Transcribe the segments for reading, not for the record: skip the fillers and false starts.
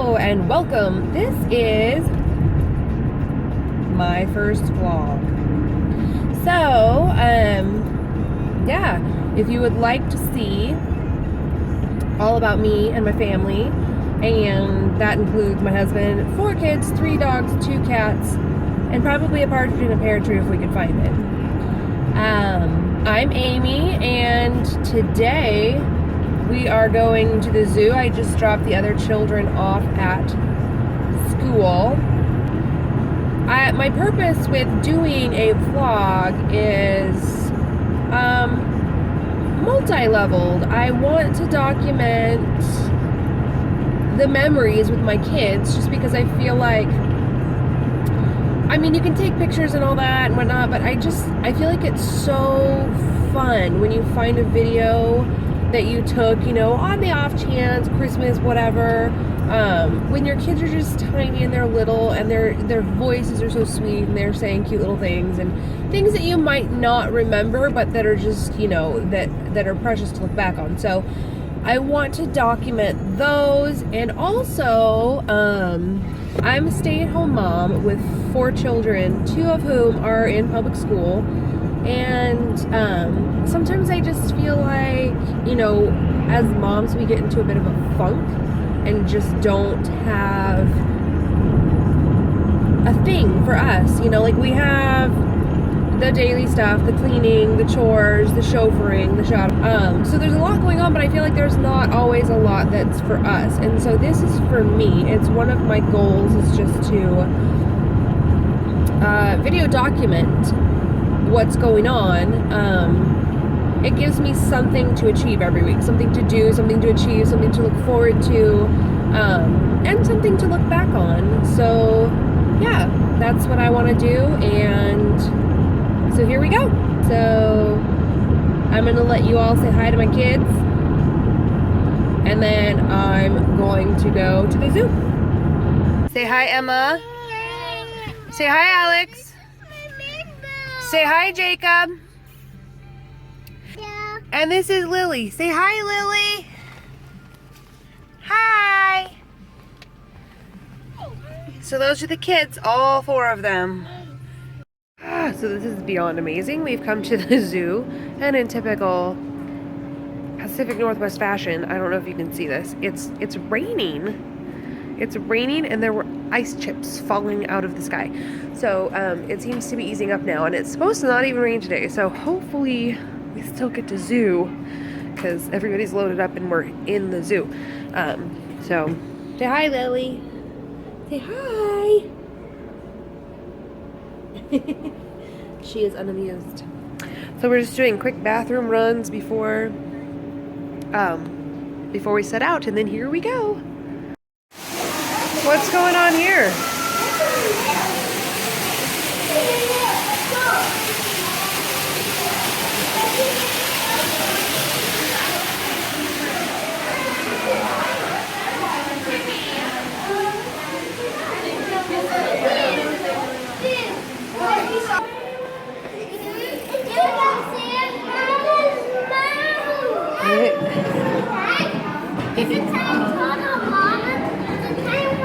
Hello and welcome. This is my first vlog. So, yeah, if you would like to see all about me and my family, and that includes my husband, 4 kids, 3 dogs, 2 cats, and probably a partridge in a pear tree if we could find it. I'm Amy, and today we are going to the zoo. I just dropped the other children off at school. My purpose with doing a vlog is multi-leveled. I want to document the memories with my kids, just because I feel like, I mean, you can take pictures and all that and whatnot, but I feel like it's so fun when you find a video that you took, you know, on the off chance, Christmas, whatever, when your kids are just tiny and they're little and their voices are so sweet and they're saying cute little things and things that you might not remember, but that are just, you know, that are precious to look back on. So I want to document those. And also, I'm a stay-at-home mom with 4 children, 2 of whom are in public school. And sometimes I just feel like, you know, as moms, we get into a bit of a funk and just don't have a thing for us. You know, like, we have the daily stuff, the cleaning, the chores, the chauffeuring, the shop. So there's a lot going on, but I feel like there's not always a lot that's for us. And so this is for me. It's one of my goals, is just to video document what's going on. It gives me something to achieve every week, something to do, something to achieve, something to look forward to, and something to look back on. So yeah, that's what I want to do. And so here we go. So I'm gonna let you all say hi to my kids, and then I'm going to go to the zoo. Say hi, Emma. Say hi, Alex. Say hi, Jacob. Yeah. And this is Lily. Say hi, Lily. Hi. So those are the kids, all 4 of them. So this is beyond amazing. We've come to the zoo, and in typical Pacific Northwest fashion, I don't know if you can see this, it's raining. It's raining, and there were ice chips falling out of the sky. So it seems to be easing up now, and it's supposed to not even rain today. So hopefully we still get to zoo, because everybody's loaded up and we're in the zoo. So say hi, Lily. Say hi. She is unamused. So we're just doing quick bathroom runs before we set out, and then here we go. What's going on here?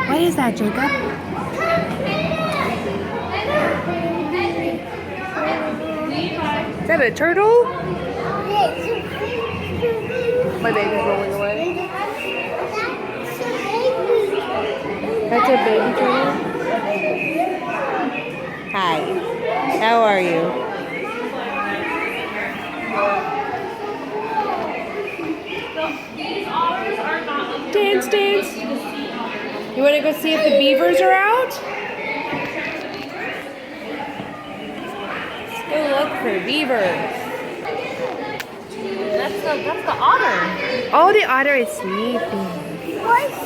What is that, Jacob? Is that a turtle? My baby's rolling away. That's a baby turtle? Hi. How are you? Dance, dance. You want to go see if the beavers are out? Let's go look for beavers. That's the otter. Oh, the otter is sleeping. Why is he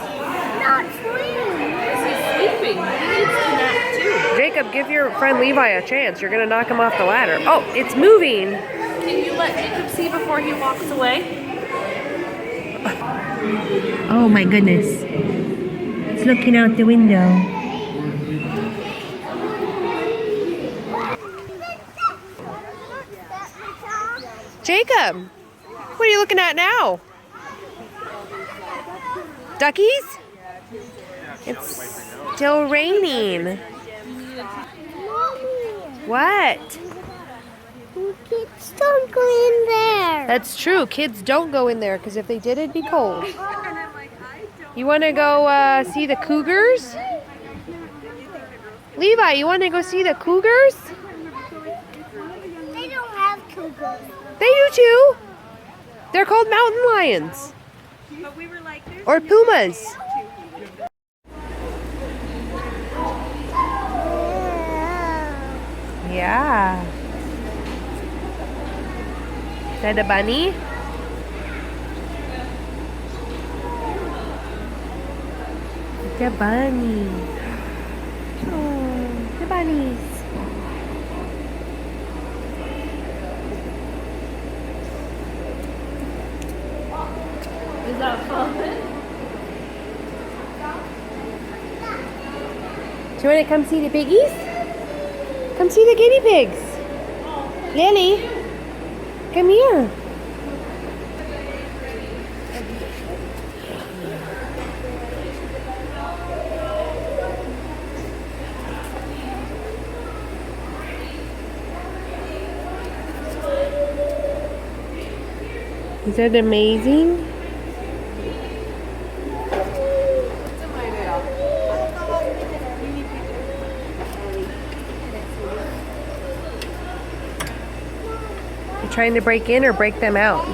not sleeping? He's sleeping. He needs to nap too. Jacob, give your friend Levi a chance. You're going to knock him off the ladder. Oh, it's moving. Can you let Jacob see before he walks away? Oh my goodness. It's looking out the window. Jacob, what are you looking at now? Duckies? It's still raining. What? Kids don't go in there. That's true. Kids don't go in there because if they did, it'd be cold. You want to go see the cougars? Levi, you want to go see the cougars? They don't have cougars. They do too. They're called mountain lions. Or pumas. Yeah. Is that a bunny? The bunny. Oh, the bunnies. Is that fun? Do you want to come see the piggies? Come see the guinea pigs. Lily, come here. Is that amazing? You trying to break in or break them out?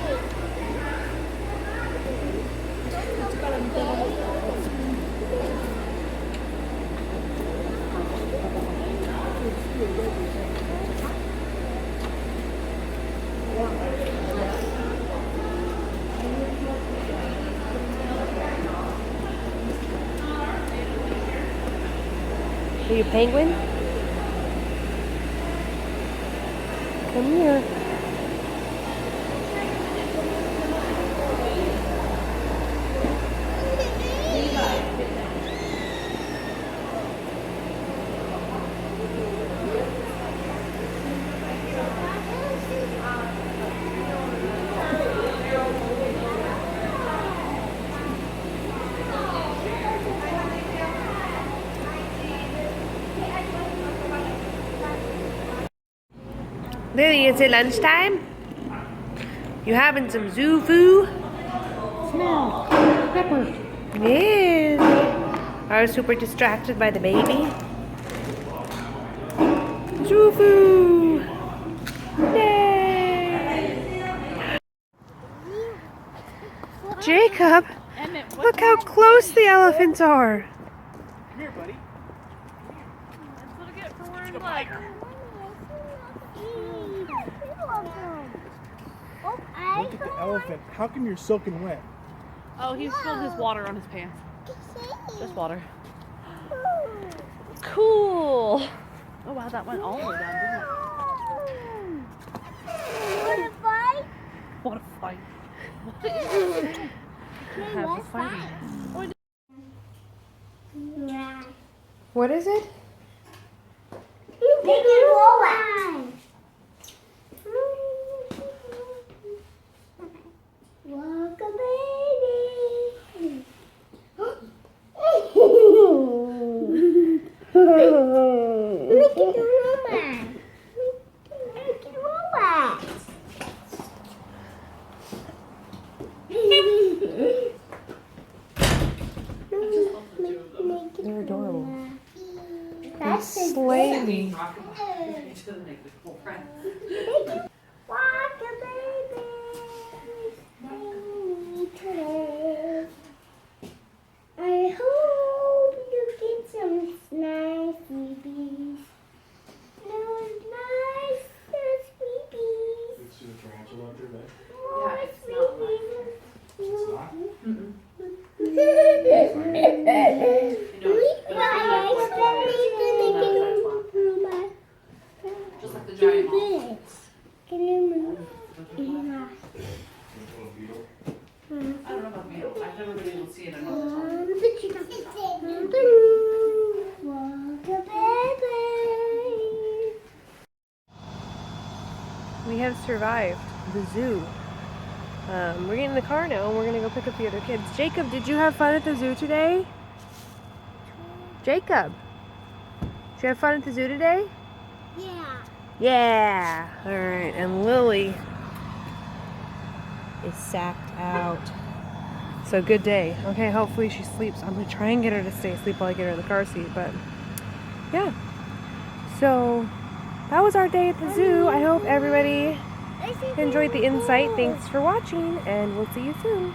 Are you a penguin? Come here. Lily, is it lunchtime? You having some zoo food? Smell. Pepper. Yes. I was super distracted by the baby. Zoo food. Yay. Jacob, look how close the elephants are. That's what I get for wearing black. Look at the elephant. How come you're soaking wet? Oh, he spilled his water on his pants. Just water. Cool. Oh wow, that went all the way down, didn't it? What a fight. What is it? Have a fight. What is it? Walk a baby. Look at the robot. Look at the robot. They're adorable. That's Slowly. Walk a baby. Today. I hope you get some nice babies. Those nice babies. It's a tarantula up there, babe. More it's not mine. It's not? Just like the giant moth. Can you move? Yeah. I don't know about beetle. I've never been able to see it in another time. Walk a baby. We have survived the zoo. We're getting in the car now and we're gonna go pick up the other kids. Jacob, did you have fun at the zoo today? Jacob, did you have fun at the zoo today? Yeah. Yeah. All right. And Lily is sacked out. So good day. Okay, hopefully she sleeps. I'm gonna try and get her to stay asleep while I get her in the car seat, but yeah. So that was our day at the zoo. I hope everybody enjoyed the insight. Thanks for watching, and we'll see you soon.